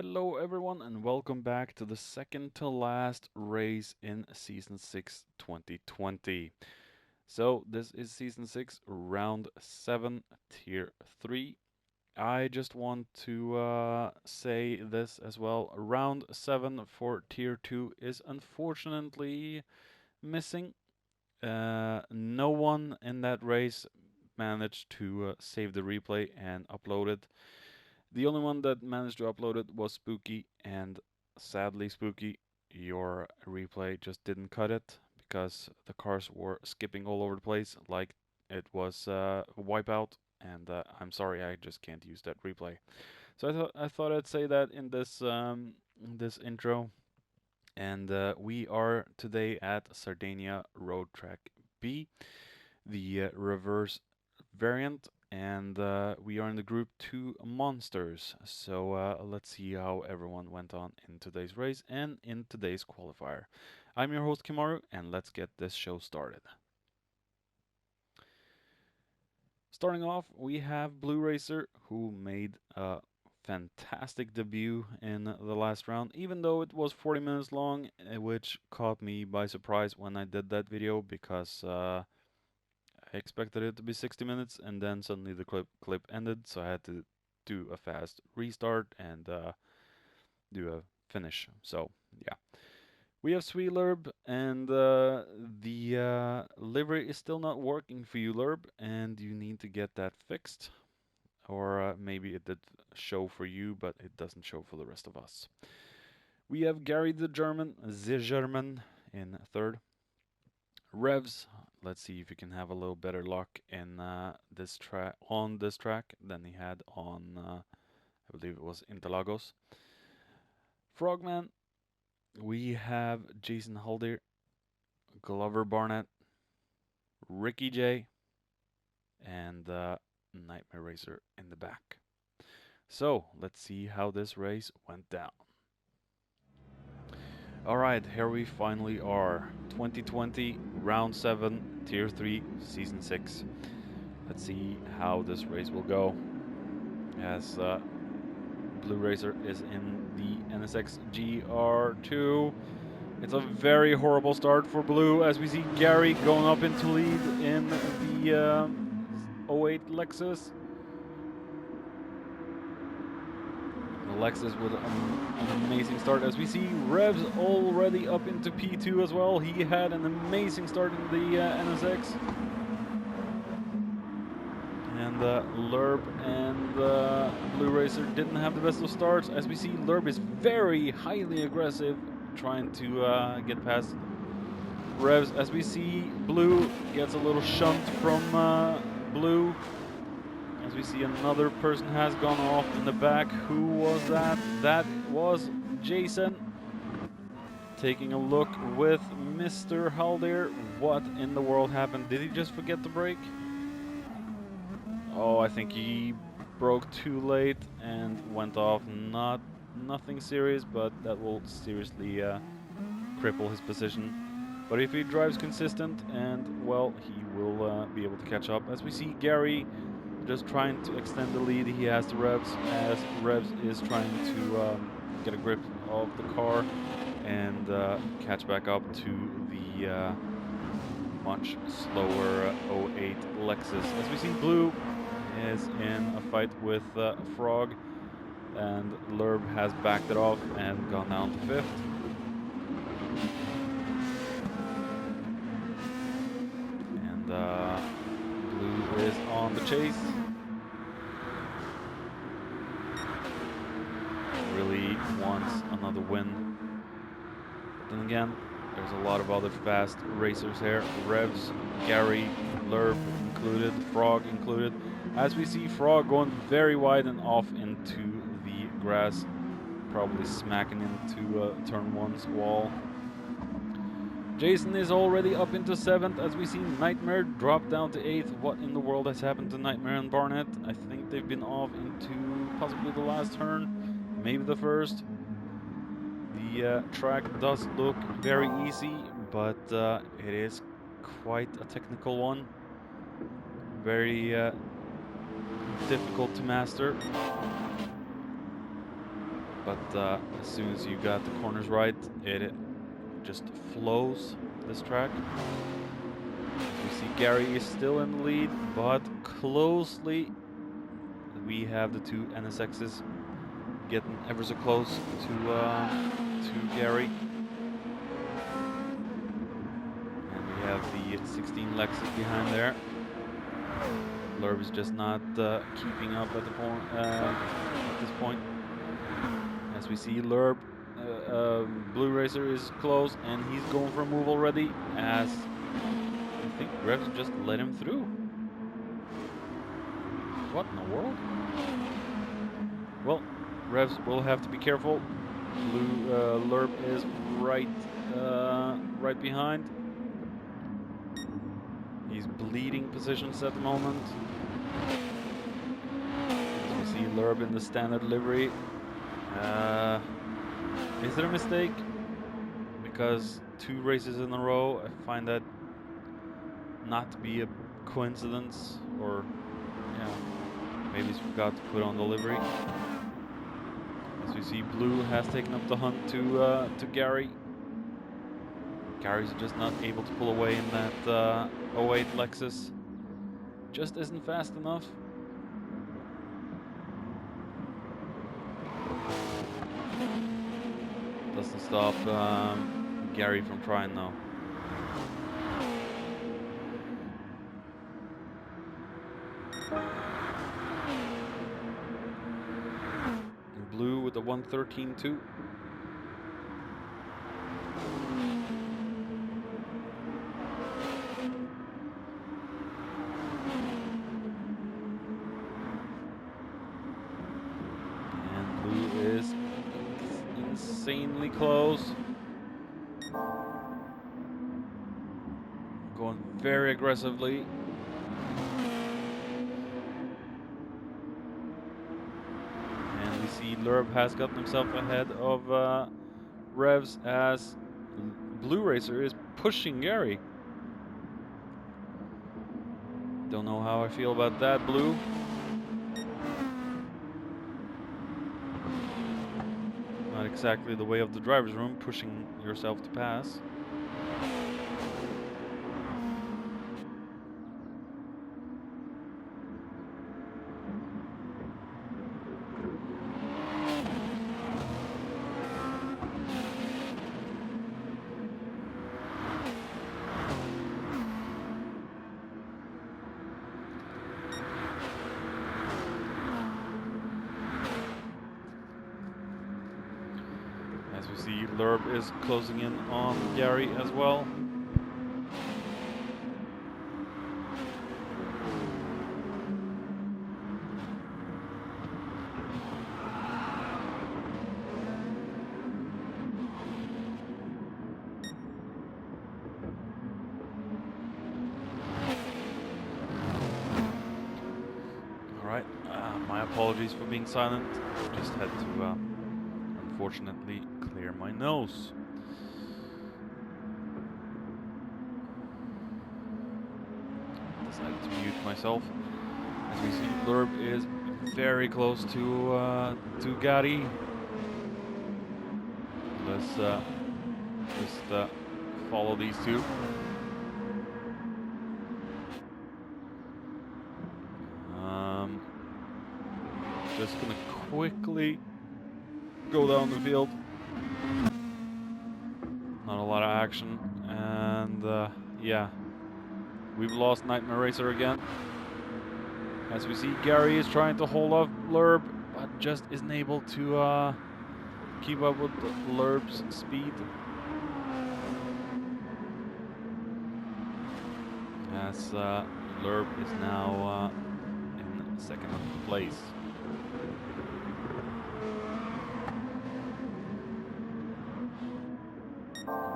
Hello everyone and welcome back to the second to last race in Season 6 2020. So this is Season 6, Round 7, Tier 3. I just want to say this as well. Round 7 for Tier 2 is unfortunately missing. No one in that race managed to save the replay and upload it. The only one that managed to upload it was Spooky, and sadly, Spooky, your replay just didn't cut it because the cars were skipping all over the place like it was Wipeout, and I'm sorry, I just can't use that replay. So I thought I'd say that in this intro, and we are today at Sardinia Road Track B, the reverse variant, and we are in the group 2 monsters. So let's see how everyone went on in today's race and in today's qualifier. I'm your host Kimaru, and let's get this show started. Starting off, we have Blue Racer, who made a fantastic debut in the last round, even though it was 40 minutes long, which caught me by surprise when I did that video because I expected it to be 60 minutes, and then suddenly the clip ended, so I had to do a fast restart and do a finish. So yeah, we have Sweet Lurb, and the livery is still not working for you, Lurb, and you need to get that fixed. Or maybe it did show for you, but it doesn't show for the rest of us. We have Gary the German in third. Revs, let's see if he can have a little better luck in this track than he had on, I believe it was Interlagos. Frogman, we have Jason Haldir, Glover Barnett, Ricky J, and Nightmare Racer in the back. So let's see how this race went down. Alright, here we finally are. 2020, Round 7, Tier 3, Season 6. Let's see how this race will go. As Blue Racer is in the NSX GR2. It's a very horrible start for Blue, as we see Gary going up into lead in the 08 Lexus. Lexus with an amazing start, as we see Revs already up into P2 as well. He had an amazing start in the NSX. And Lurb and Blue Racer didn't have the best of starts, as we see Lurb is very highly aggressive, trying to get past Revs, as we see Blue gets a little shunt from Blue. As we see another person has gone off in the back. Who was that? That was Jason. Taking a look with Mr. Haldir. What in the world happened? Did he just forget to brake? Oh, I think he broke too late and went off. Nothing serious, but that will seriously cripple his position. But if he drives consistent, and well, he will be able to catch up. As we see Gary just trying to extend the lead he has to Revs, as Revs is trying to get a grip of the car and catch back up to the much slower 08 Lexus. As we see, Blue is in a fight with Frog, and Lurb has backed it off and gone down to 5th. And Blue is on the chase. Really wants another win. But then again, there's a lot of other fast racers here. Revs, Gary, Lurb included, Frog included. As we see Frog going very wide and off into the grass, probably smacking into turn 1's wall. Jason is already up into 7th, as we see Nightmare drop down to 8th. What in the world has happened to Nightmare and Barnett? I think they've been off into possibly the last turn, maybe the first. The track does look very easy, but it is quite a technical one. Very difficult to master. but as soon as you got the corners right, it just flows, this track. As we see, Gary is still in the lead, but closely we have the two NSXs getting ever so close to Gary. And we have the 16 Lexus behind there. Lurb is just not keeping up at the point at this point. As we see, Lurb, Blue Racer is close, and he's going for a move already. As I think Revs just let him through. What in the world? Well, Revs will have to be careful. Lurb is right behind. He's bleeding positions at the moment. As we see Lurb in the standard livery. Is it a mistake? Because 2 races in a row, I find that not to be a coincidence, or yeah, maybe he's forgot to put on the livery. As we see, Blue has taken up the hunt to Gary. Gary's just not able to pull away in that 08 Lexus. Just isn't fast enough. Doesn't stop Gary from trying though. Blue with the 113.2. And Blue is insanely close. Going very aggressively. Lurb has gotten himself ahead of Revs as Blue Racer is pushing Gary. Don't know how I feel about that, Blue. Not exactly the way of the driver's room, pushing yourself to pass. As we see, Lurb is closing in on Gary as well. Alright, my apologies for being silent. Just had to, unfortunately, clear my nose. Decided to mute myself. As we see, Lurb is very close to Gary. Let's just follow these two. Just gonna quickly go down the field. Not a lot of action, and yeah, we've lost Nightmare Racer again. As we see, Gary is trying to hold off Lurb, but just isn't able to keep up with Lurb's speed. As Lurb is now in second place.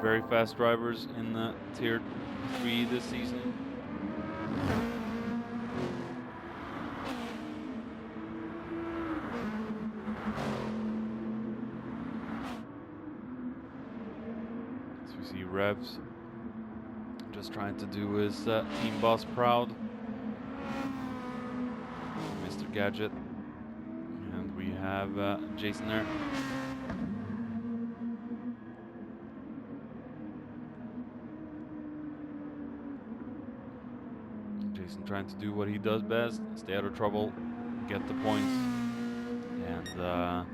Very fast drivers in Tier 3 this season. As we see Revs just trying to do his team boss proud. Mr. Gadget. And we have Jason there. Jason trying to do what he does best, stay out of trouble, get the points, and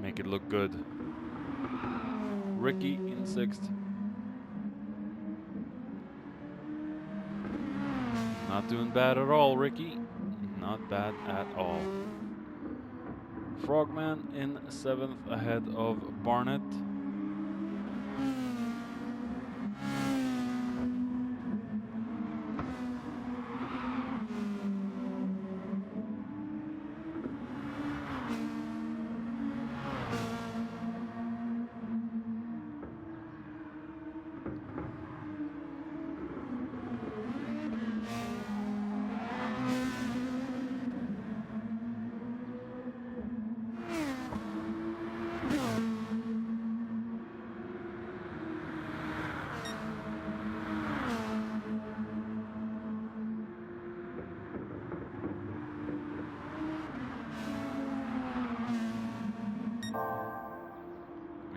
make it look good. Ricky in 6th. Not doing bad at all, Ricky. Not bad at all. Frogman in 7th ahead of Barnett.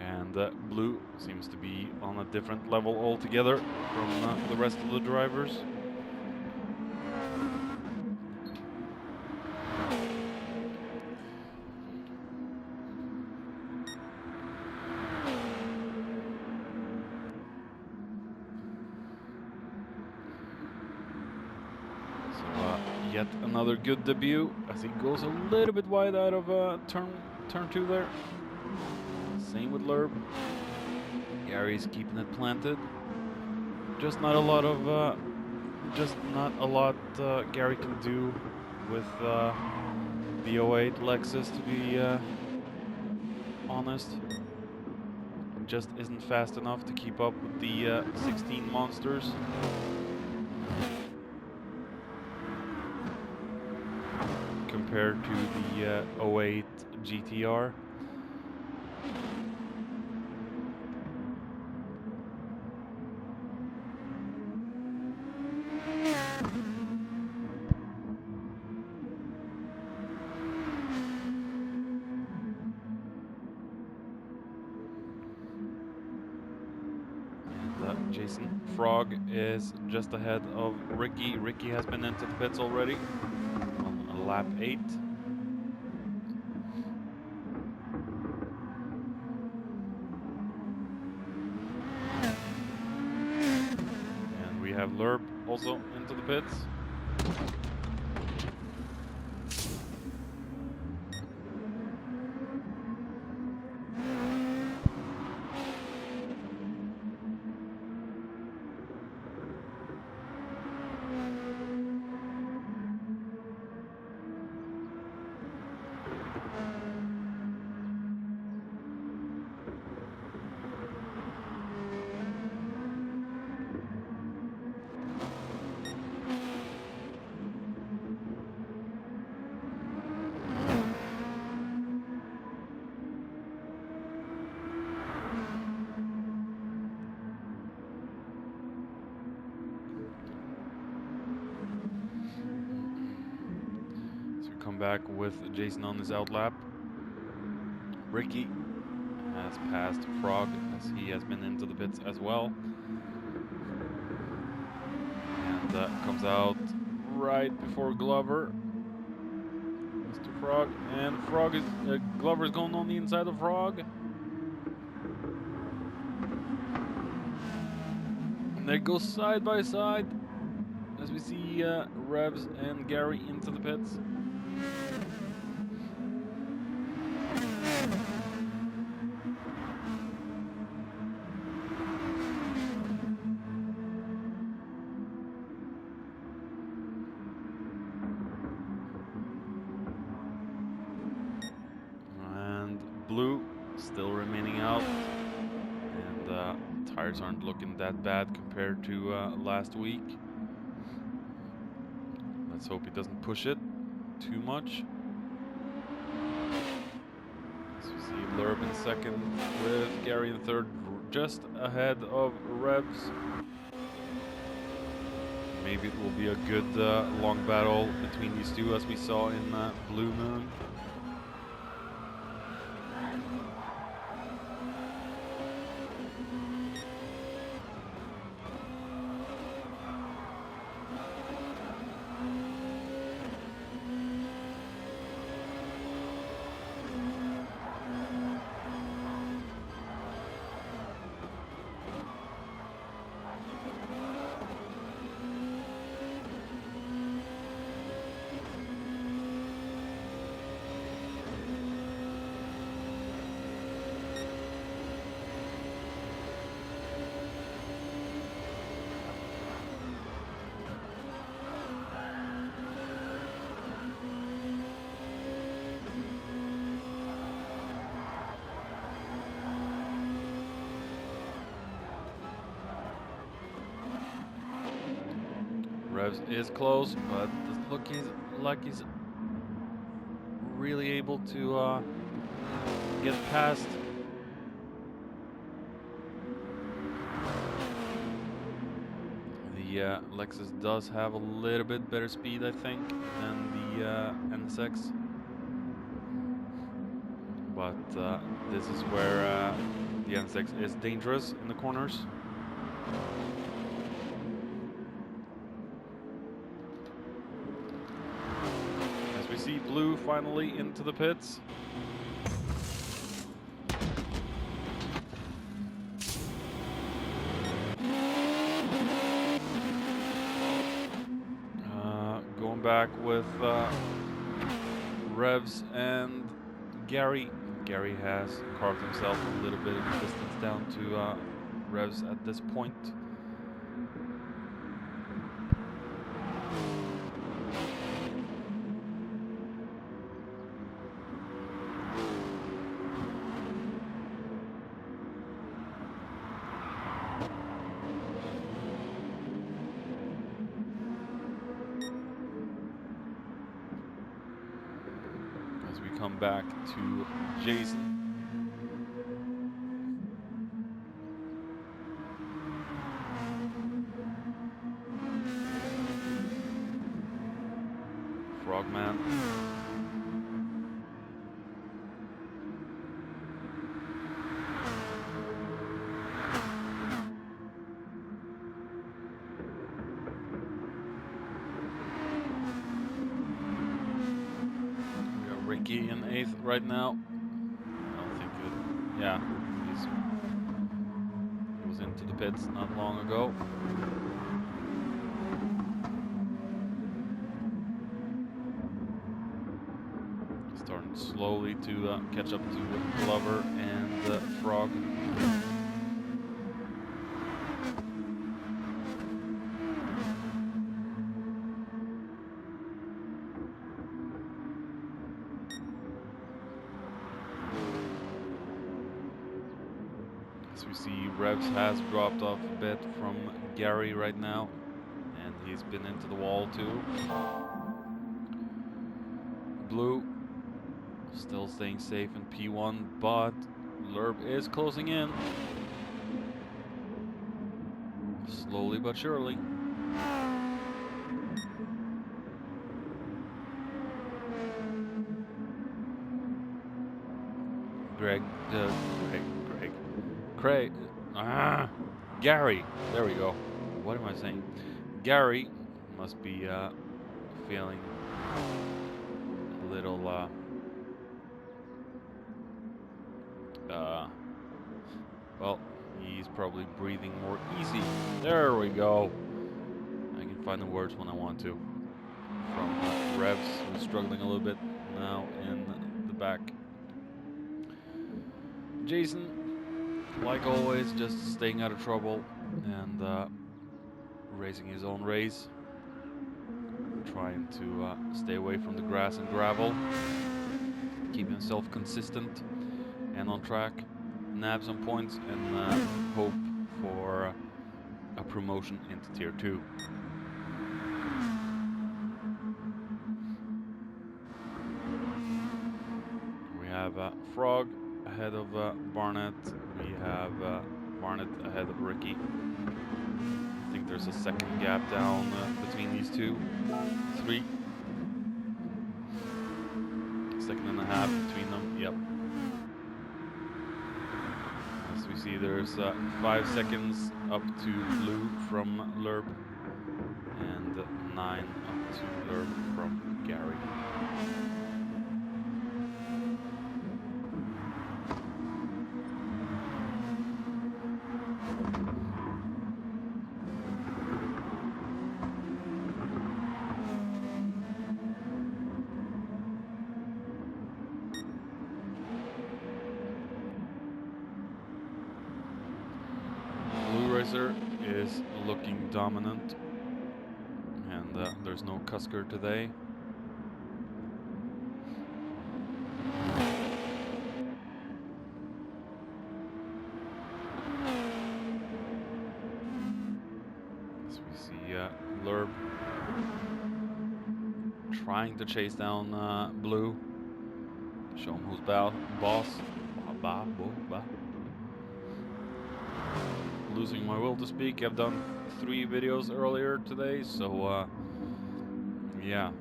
And Blue seems to be on a different level altogether from the rest of the drivers. Yet another good debut as he goes a little bit wide out of turn 2 there. Same with Lerb. Gary's keeping it planted. Just not a lot Gary can do with the 08 Lexus, to be honest. Just isn't fast enough to keep up with the 16 monsters. Compared to the 08 GTR. And Jason Frog is just ahead of Ricky. Ricky has been into the pits already on lap 8. And we have Lerb also into the pits. Back with Jason on his outlap. Ricky has passed Frog as he has been into the pits as well. And comes out right before Glover. Mr. Frog. And Frog is Glover's going on the inside of Frog. And they go side by side as we see Revs and Gary into the pits. Blue still remaining out, and tires aren't looking that bad compared to last week. Let's hope he doesn't push it too much. So we see Lerb in 2nd with Gary in 3rd, just ahead of Revs. maybe it will be a good long battle between these two, as we saw in Blue Moon. Revs is close, but like he's really able to get past. The Lexus does have a little bit better speed, I think, than the NSX. But this is where the NSX is dangerous in the corners. As we see Blue finally into the pits. Going back with Revs and Gary. Gary has carved himself a little bit of distance down to Revs at this point. As we come back to Jason. Frogman. We got Ricky in 8th right now. I don't think it. Yeah, he was into the pits not long ago. Starting slowly to catch up to Glover and Frog. As we see, Revs has dropped off a bit from Gary right now, and he's been into the wall too. Blue still staying safe in P1, but Lerb is closing in. Slowly but surely. Gary, there we go. What am I saying? Gary must be feeling a little well, he's probably breathing more easy. There we go. I can find the words when I want to. From Revs, who's struggling a little bit now in the back. Jason, like always, just staying out of trouble and racing his own race. Trying to stay away from the grass and gravel. Keep himself consistent and on track. Nab some points and hope for a promotion into Tier 2. We have Frog ahead of Barnett. We have Barnett ahead of Ricky. I think there's a second gap down between these two. 3. Second and a half between them. Yep. As we see, there's 5 seconds up to blue from Lerb, and 9 up to Lerb from Gary. Is looking dominant, and there's no Cusker today. As we see Lerb trying to chase down Blue, show him who's boss. Losing my will to speak. I've done 3 videos earlier today, so yeah.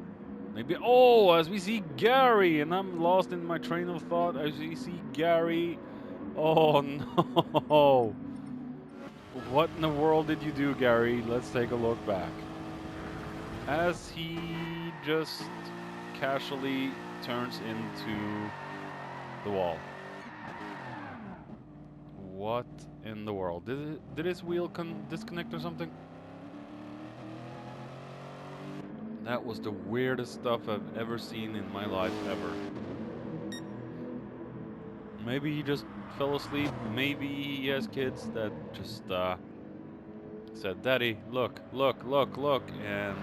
Maybe, oh, as we see Gary, and I'm lost in my train of thought as we see Gary. Oh no. What in the world did you do, Gary? Let's take a look back. As he just casually turns into the wall. What in the world? Did his wheel disconnect or something? That was the weirdest stuff I've ever seen in my life ever. Maybe he just fell asleep. Maybe he has kids that just said, "Daddy, look, look, look, look," and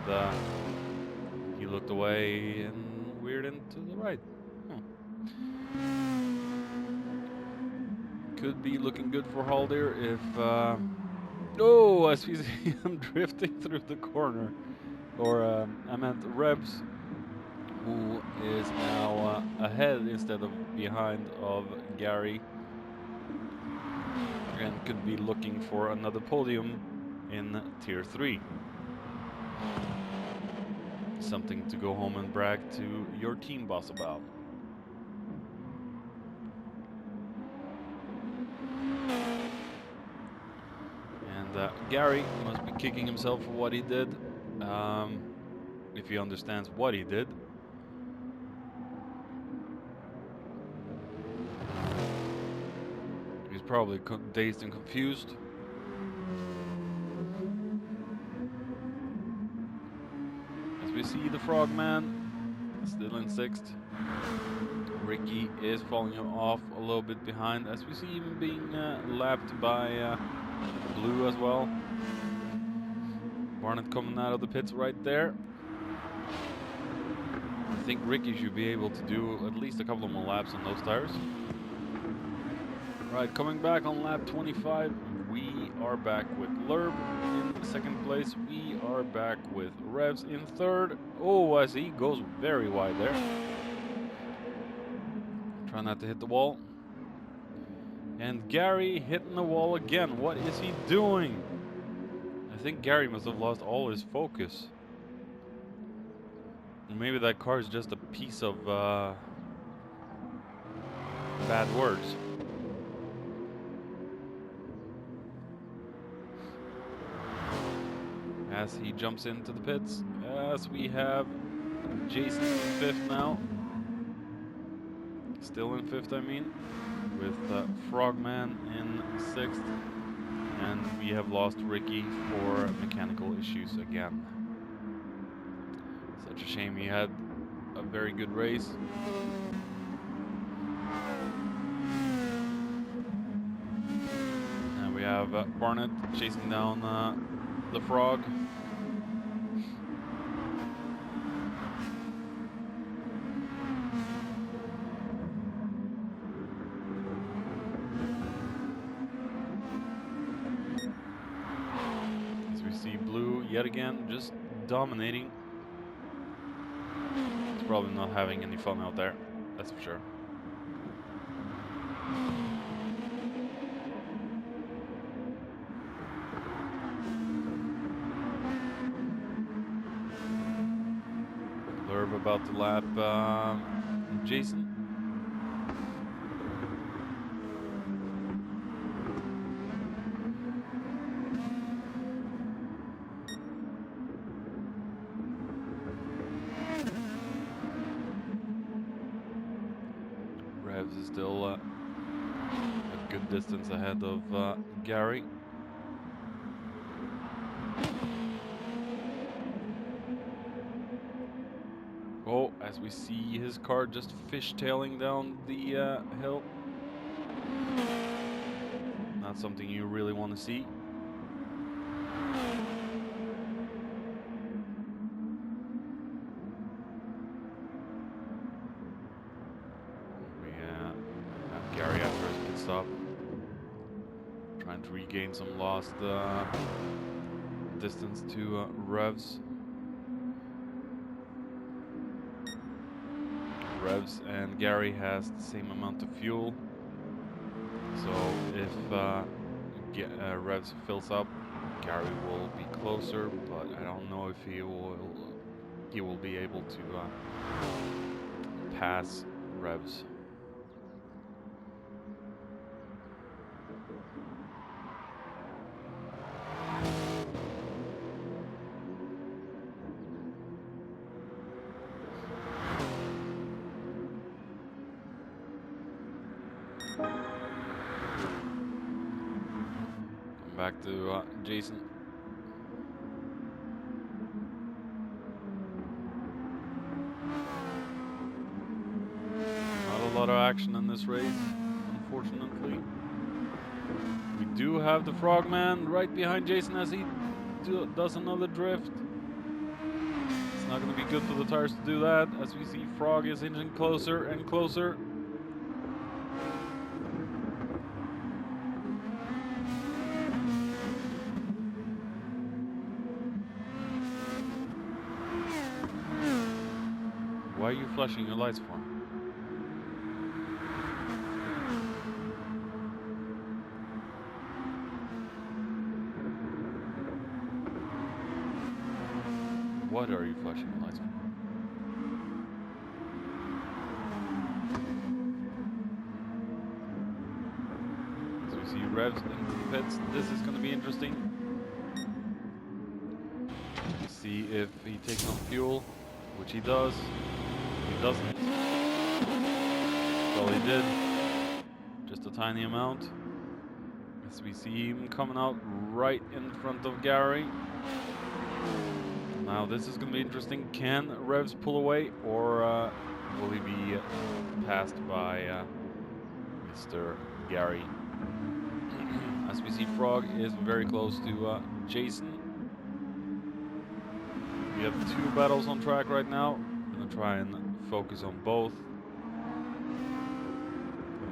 he looked away and veered into the right. Could be looking good for Haldir if oh, as we see him drifting through the corner, or I meant Rebs, who is now ahead instead of behind of Gary, and could be looking for another podium in Tier 3. Something to go home and brag to your team boss about. Gary must be kicking himself for what he did, if he understands what he did. He's probably dazed and confused. As we see the Frogman still in 6th. Ricky is falling off a little bit behind, as we see him being lapped by Blue as well. Barnett coming out of the pits right there. I think Ricky should be able to do at least a couple of more laps on those tires. Right, coming back on lap 25, we are back with Lerb in 2nd place. We are back with Revs in 3rd. Oh, as he goes very wide there. Try not to hit the wall. And Gary hitting the wall again. What is he doing? I think Gary must have lost all his focus. Maybe that car is just a piece of bad words. As he jumps into the pits, as we have Jason in 5th now. Still in 5th, I mean, with Frogman in 6th. And we have lost Ricky for mechanical issues again. Such a shame. He had a very good race. And we have Barnett chasing down the Frog. Yet again, just dominating. He's probably not having any fun out there, that's for sure. about to lap Jason. Revs is still a good distance ahead of Gary. Oh, as we see his car just fishtailing down the hill. Not something you really want to see. We have Gary after his pit stop, trying to regain some lost distance to Revs. Revs and Gary has the same amount of fuel, so if Revs fills up, Gary will be closer, but I don't know if he will be able to pass Revs. Back to Jason. Not a lot of action in this race, unfortunately. We do have the Frogman right behind Jason as he does another drift. It's not going to be good for the tires to do that, as we see Frog is inching closer and closer. Why are you flashing your lights for? What are you flashing your lights for? So we see Revs into the pits. This is going to be interesting. See if he takes on fuel, which he does. He doesn't. Well, he did. Just a tiny amount. As we see him coming out right in front of Gary. Now this is going to be interesting. Can Revs pull away, or will he be passed by Mr. Gary? As we see, Frog is very close to Jason. We have two battles on track right now. I'm going to try and focus on both.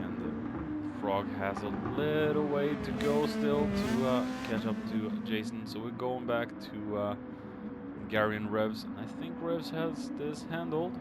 And Frog has a little way to go still to catch up to Jason. So we're going back to Gary and Revs. And I think Revs has this handled.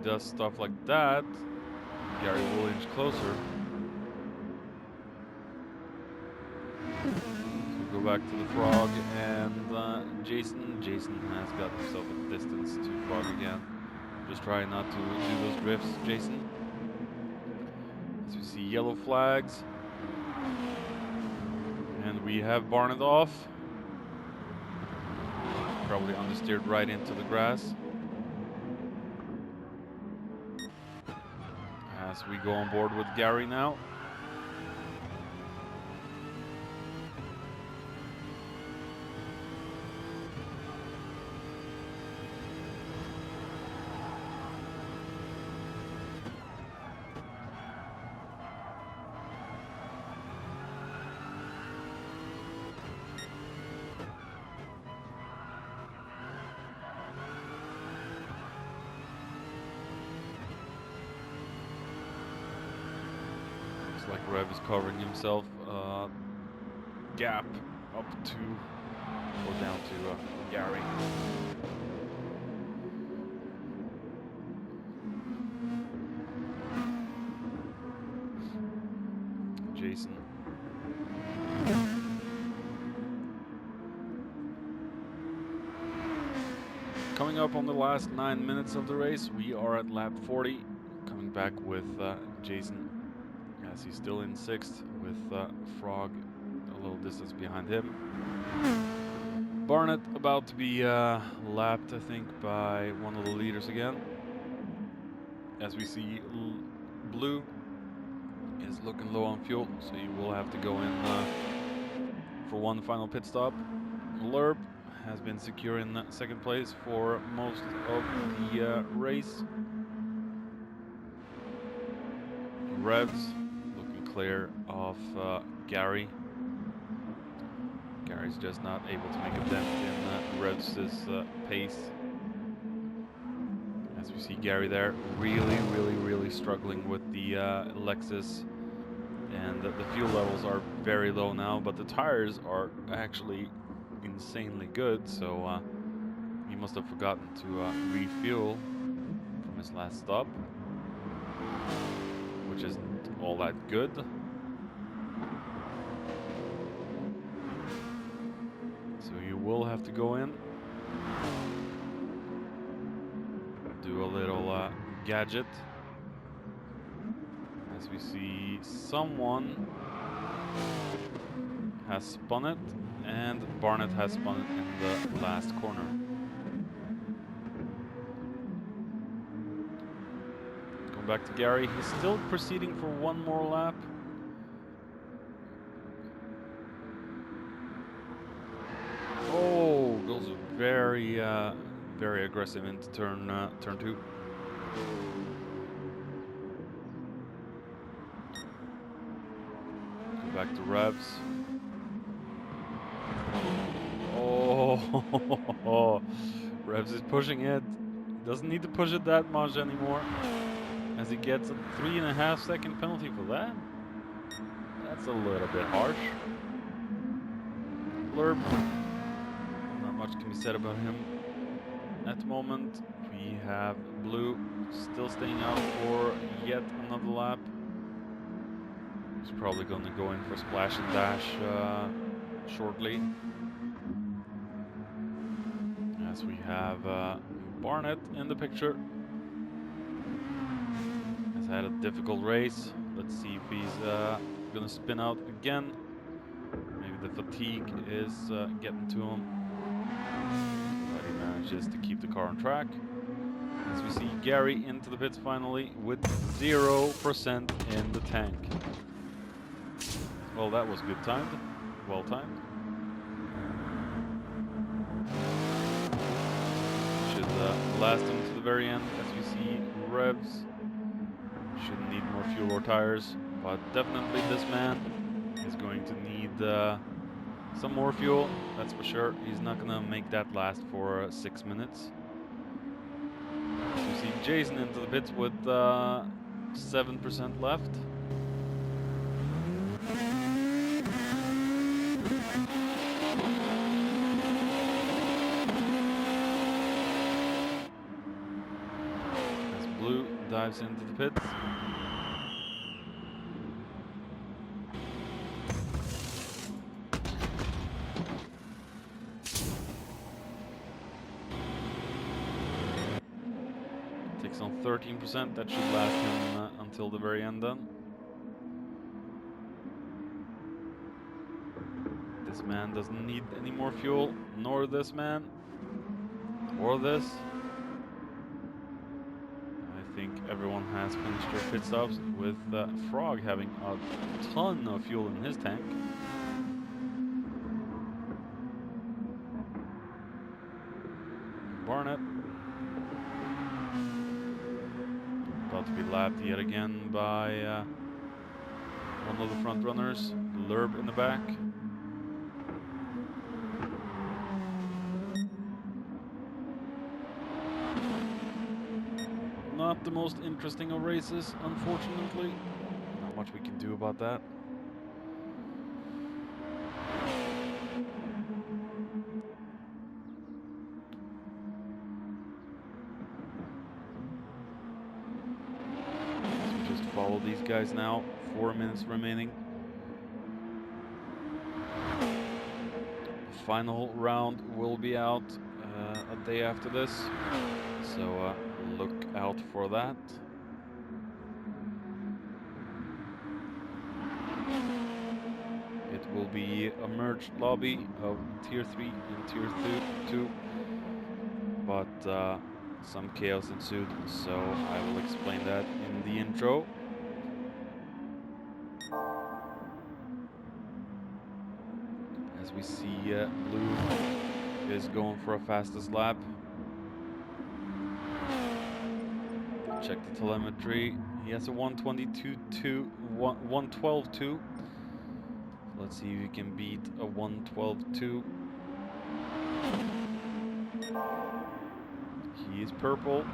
Does stuff like that, Gary will inch closer. So we go back to the Frog and Jason. Jason has got himself a distance to Frog again. Just trying not to do those drifts, Jason. As we see yellow flags. And we have Barnett off. Probably understeered right into the grass. As we go on board with Gary now. Like Rev is covering himself gap up to or down to Gary. Jason. Coming up on the last 9 minutes of the race, we are at lap 40, coming back with Jason, as he's still in 6th, with Frog a little distance behind him. Barnett about to be lapped, I think, by one of the leaders again. As we see, Blue is looking low on fuel, so he will have to go in for one final pit stop. Lerb has been secure in 2nd place for most of the race. Revs looking clear of Gary. Gary's just not able to make a dent in Revs' pace. As we see Gary there, really struggling with the Lexus, and the fuel levels are very low now, but the tires are actually insanely good, so he must have forgotten to refuel from his last stop, which isn't all that good. So you will have to go in, do a little gadget, as we see someone has spun it, and Barnett has spun it in the last corner. Going back to Gary, he's still proceeding for one more lap. Oh, goes very aggressive into turn 2. Go back to Revs. Oh, Revs is pushing it. Doesn't need to push it that much anymore, as he gets a 3.5-second penalty for that. That's a little bit harsh. Blurb. Not much can be said about him at the moment. We have Blue still staying out for yet another lap. He's probably going to go in for splash and dash shortly. As we have Barnett in the picture. Has had a difficult race. Let's see if he's going to spin out again. Maybe the fatigue is getting to him. But he manages to keep the car on track. As we see Gary into the pits finally with 0% in the tank. Well, that was good timed. Well timed. Should last him to the very end. As we see Revs shouldn't need more fuel or tires, but definitely this man is going to need some more fuel, that's for sure. He's not going to make that last for 6 minutes. So we see Jason into the pits with 7% left. As Blue dives into the pits. Takes on 13%, that should last him until the very end then. This man doesn't need any more fuel, nor this man, or this. I think everyone has finished their pit stops, with Frog having a ton of fuel in his tank. Barnett about to be lapped yet again by one of the front runners, Lerb in the back. Not the most interesting of races, unfortunately. Not much we can do about that. follow these guys now. 4 minutes remaining. Final round will be out a day after this, so look out for that. It will be a merged lobby of Tier 3 and Tier 2, but some chaos ensued, so I will explain that in the intro. As we see, Blue is going for a fastest lap. Check the telemetry. He has a 122.2, 112.2. Let's see if he can beat a 112.2. He is purple.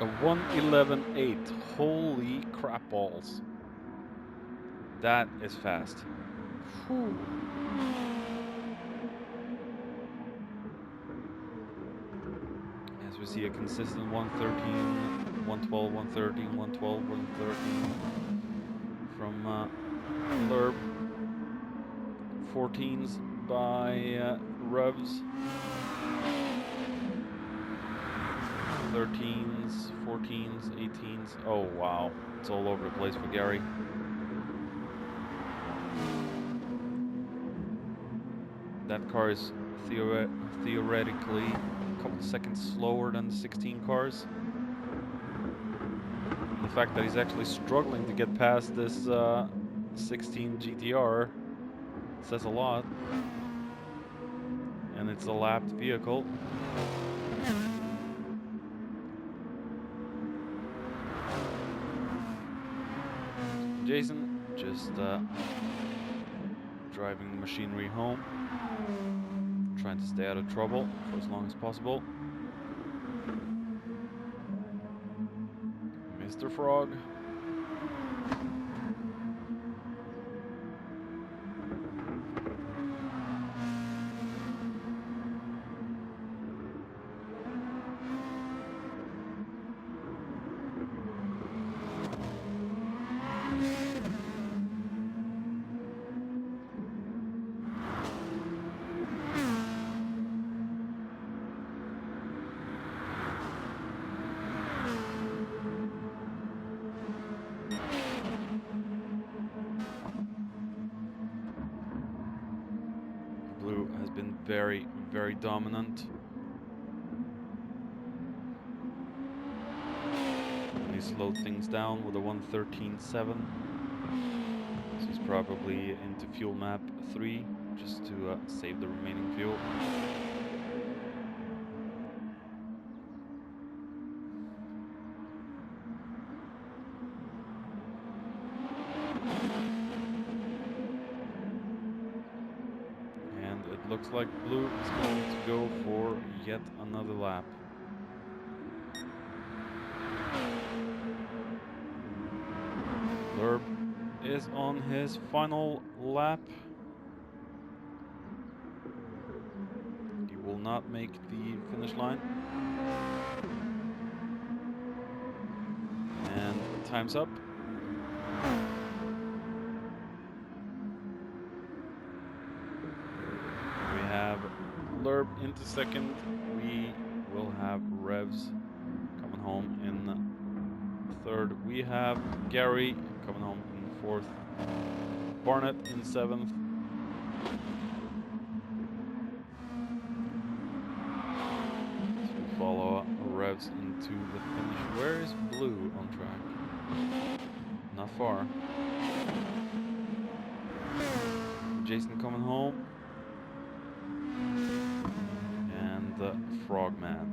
A 111.8. Holy crap balls. That is fast. Whew. As we see a consistent 113, 112, 113, 112, 113 from Lerb. 14s by Revs. 13s, 14s, 18s. Oh wow, it's all over the place for Gary. That car is theoretically a couple seconds slower than the 16 cars. And the fact that he's actually struggling to get past this 16 GTR says a lot. And it's a lapped vehicle. Jason just driving machinery home, trying to stay out of trouble for as long as possible. Mr. Frog. Blue has been very, very dominant. And he slowed things down with a 113.7. So he's probably into fuel map 3 just to save the remaining fuel. Looks like Blue is going to go for yet another lap. Lerb is on his final lap. He will not make the finish line. And time's up. Lerb into second. We will have Revs coming home in third. We have Gary coming home in fourth. Barnett in seventh. So we follow Revs into the finish. Where is Blue on track? Not far. Jason coming home. The Frogman.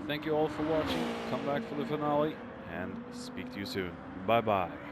Thank you all for watching. Come back for the finale and speak to you soon. Bye bye.